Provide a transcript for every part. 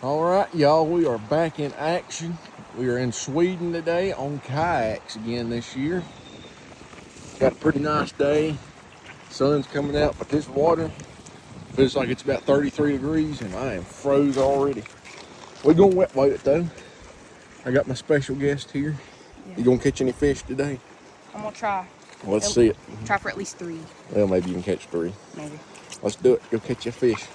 All right, y'all, we are back in action. We are in Sweden today on kayaks again this year. Got a pretty nice day. Sun's coming out, but this water feels like it's about 33 degrees and I am froze already. We're gonna wet bait it though. I got my special guest here. Yeah. You gonna catch any fish today? I'm gonna try. Well, let's see it. Try for at least 3. Well, maybe you can catch 3. Maybe. Let's do it. Go catch your fish.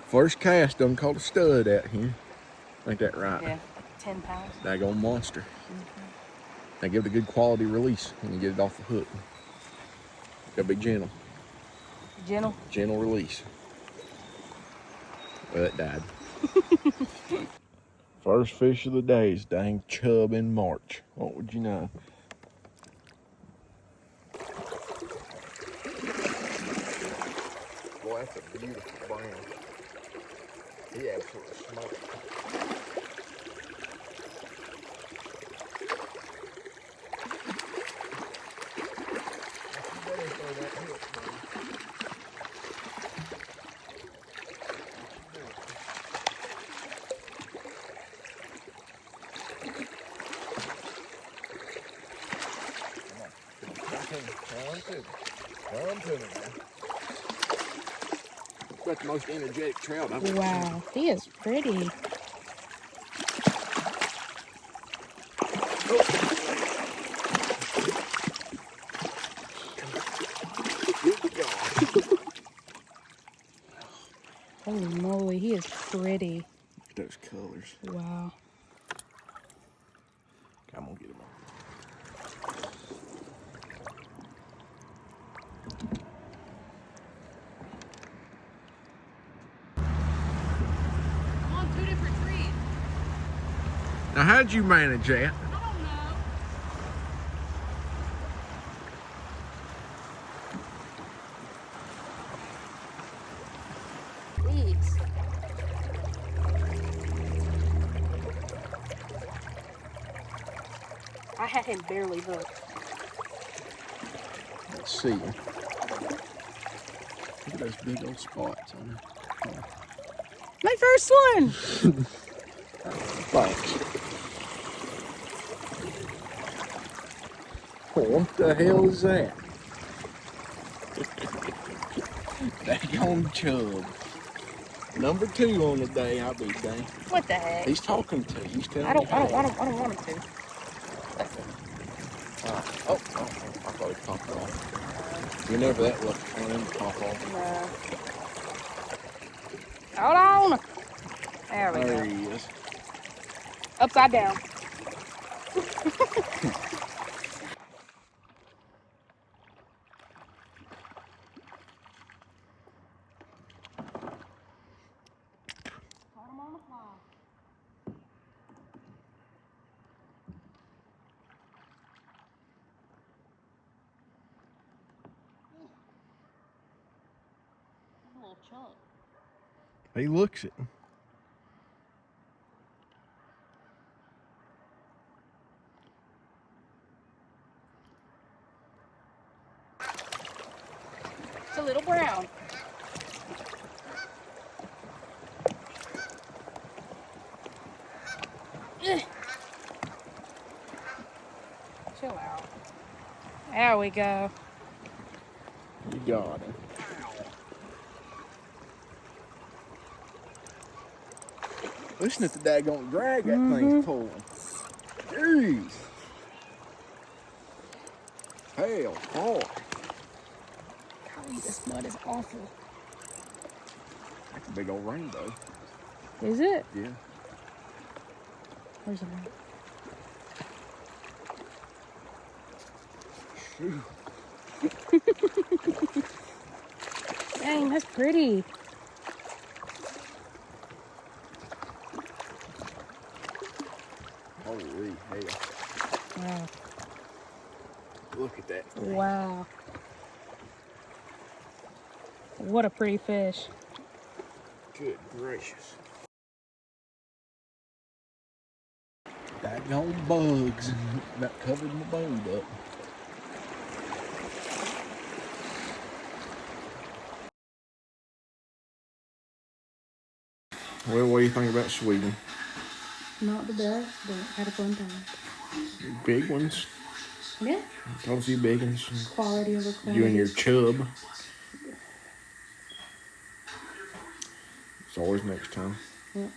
First cast done caught a stud out here. Ain't that right? Yeah, 10 pounds. Daggone monster. Now give it a good quality release when you get it off the hook. Gotta be gentle. Gentle? Gentle release. Well, it died. First fish of the day is dang chub in March. What would you know? Boy, that's a beautiful brown. He absolutely smoked. Come to me, man. Got the most energetic trout I've ever seen. Wow, he is pretty. Holy moly, he is pretty. Look at those colors. Wow. I'm gonna get him on. I'm on 2 different trees. Now, how'd you manage that? I don't know. Weeds. I had him barely hooked. Let's see. Look at those big old spots on it. Oh. My first one! Thanks. What the hell is that? Daggone chub. Number 2 on the day, I'll be dang. What the heck? He's talking to you. He's telling I don't you. want him to. Oh, I thought he popped off. You're never that lucky for him to pop off. No. Hold on. There we go. There he is. Upside down. Chunk. He looks it. It's a little brown. Chill out. There we go. You got him. Listen at the daggone drag that thing's pulling. Jeez. Hell, boy. Golly, this mud is awful. That's a big old rainbow. Is it? Yeah. Where's the one? Shoot. Dang, that's pretty. Holy hell. Wow. Look at that thing. Wow. What a pretty fish. Good gracious. Daggone bugs. About covered my boat up. Well, what do you think about Sweden? Not the best, but had a fun time. Big ones. Yeah. Told a few big ones. Quality over quantity. You and your chub. It's always next time. Yeah.